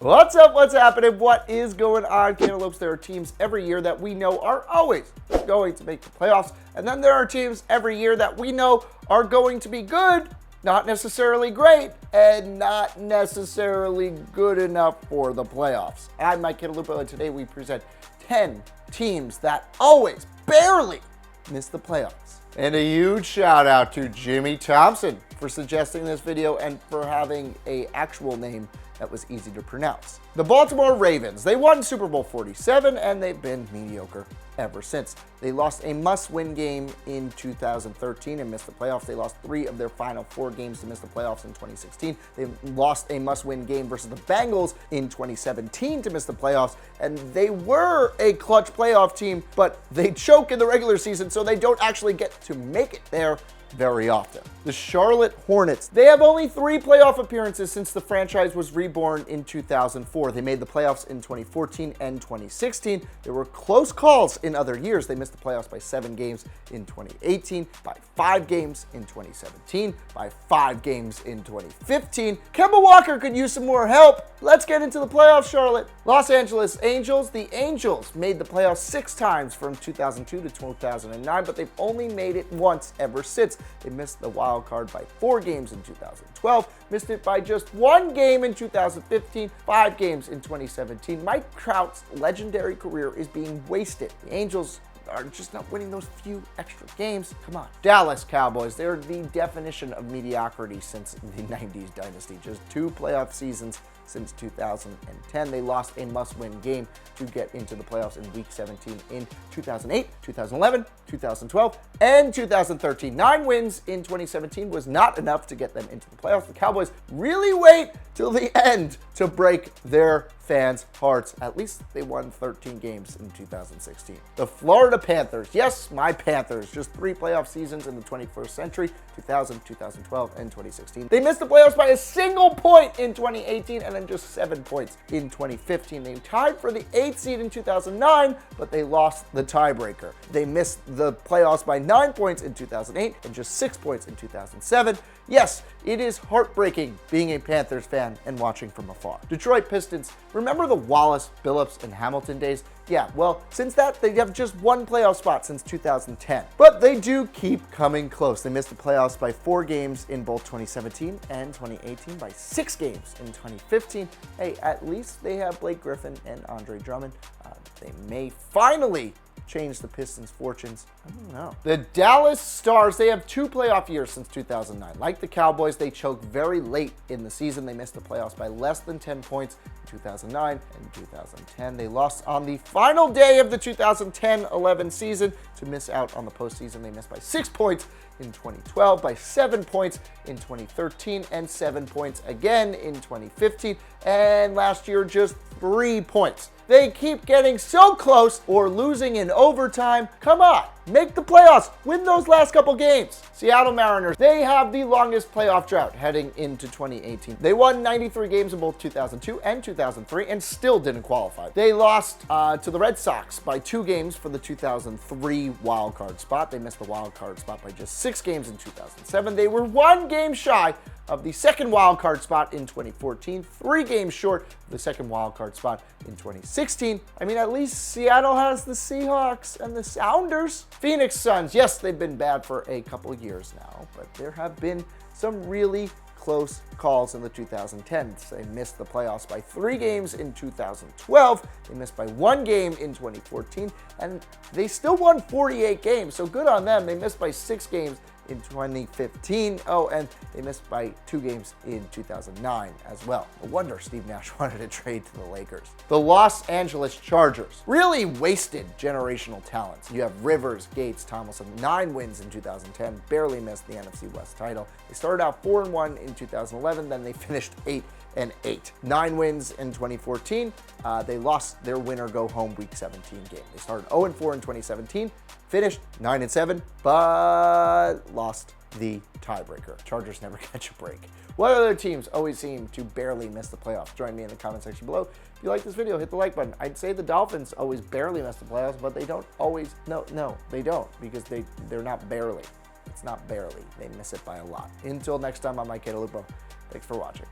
What's up? What's happening? What is going on, Cantaloupes? There are teams every year that we know are always going to make the playoffs. And then there are teams every year that we know are going to be good, not necessarily great, and not necessarily good enough for the playoffs. I'm Mike Cantalupo, and today we present 10 teams that always, barely miss the playoffs. And a huge shout out to Jimmy Thompson for suggesting this video and for having an actual name that was easy to pronounce. The Baltimore Ravens, they won Super Bowl 47 and they've been mediocre ever since. They lost a must-win game in 2013 and missed the playoffs. They lost 3 of their final 4 games to miss the playoffs in 2016. They lost a must-win game versus the Bengals in 2017 to miss the playoffs, and they were a clutch playoff team, but they choke in the regular season, so they don't actually get to make it there very often. The Charlotte Hornets, they have only 3 playoff appearances since the franchise was reborn in 2004. They made the playoffs in 2014 and 2016. There were close calls in other years. They missed the playoffs by 7 games in 2018, by 5 games in 2017, by 5 games in 2015. Kemba Walker could use some more help. Let's get into the playoffs, Charlotte. Los Angeles Angels, the Angels made the playoffs 6 times from 2002 to 2009, but they've only made it once ever since. They missed the wild card by 4 games in 2012, missed it by just 1 game in 2015, 5 games in 2017. Mike Trout's legendary career is being wasted. The Angels are just not winning those few extra games. Come on. Dallas Cowboys, they're the definition of mediocrity since the 90s dynasty. Just 2 playoff seasons since 2010. They lost a must-win game to get into the playoffs in Week 17 in 2008, 2011, 2012, and 2013. 9 wins in 2017 was not enough to get them into the playoffs. The Cowboys really wait till the end to break their fans' hearts. At least they won 13 games in 2016. The Florida Panthers, yes, my Panthers, just 3 playoff seasons in the 21st century, 2000, 2012, and 2016. They missed the playoffs by a single point in 2018 and then just 7 points in 2015. They tied for the 8th seed in 2009, but they lost the tiebreaker. They missed the playoffs by 9 points in 2008 and just 6 points in 2007. Yes, it is heartbreaking being a Panthers fan and watching from afar. Detroit Pistons, remember the Wallace, Billups, and Hamilton days? Yeah, well, since that, they have just 1 playoff spot since 2010. But they do keep coming close. They missed the playoffs by 4 games in both 2017 and 2018, by 6 games in 2015. Hey, at least they have Blake Griffin and Andre Drummond. They may finally change the Pistons' fortunes. I don't know. The Dallas Stars, they have 2 playoff years since 2009. Like the Cowboys, they choked very late in the season. They missed the playoffs by less than 10 points in 2009 and 2010. They lost on the final day of the 2010-11 season to miss out on the postseason. They missed by 6 points in 2012, by 7 points in 2013, and 7 points again in 2015, and last year just 3 points. They keep getting so close or losing in overtime. Come on, make the playoffs, win those last couple games. Seattle Mariners, they have the longest playoff drought heading into 2018. They won 93 games in both 2002 and 2003 and still didn't qualify. They lost to the Red Sox by 2 games for the 2003 wildcard spot. They missed the wildcard spot by just 6 games in 2007. They were 1 game shy of the second wildcard spot in 2014, 3 games short of the second wildcard spot in 2016. I mean, at least Seattle has the Seahawks and the Sounders. Phoenix Suns, yes, they've been bad for a couple years now, but there have been some really close calls in the 2010s. They missed the playoffs by 3 games in 2012. They missed by 1 game in 2014, and they still won 48 games, so good on them. They missed by 6 games in 2015. Oh, and they missed by 2 games in 2009 as well. No wonder Steve Nash wanted to trade to the Lakers. The Los Angeles Chargers, really wasted generational talents. You have Rivers, Gates, Tomlinson, 9 wins in 2010, barely missed the NFC West title. They started out 4-1 in 2011, then they finished 8-8. 9 wins in 2014. They lost their winner-go-home Week 17 game. They started 0-4 in 2017, finished 9-7, but lost the tiebreaker. Chargers never catch a break. What other teams always seem to barely miss the playoffs? Join me in the comment section below. If you like this video, hit the like button. I'd say the Dolphins always barely miss the playoffs, but they don't always. No, they don't, because they're not barely. It's not barely. They miss it by a lot. Until next time, I'm Mike Cantalupo. Thanks for watching.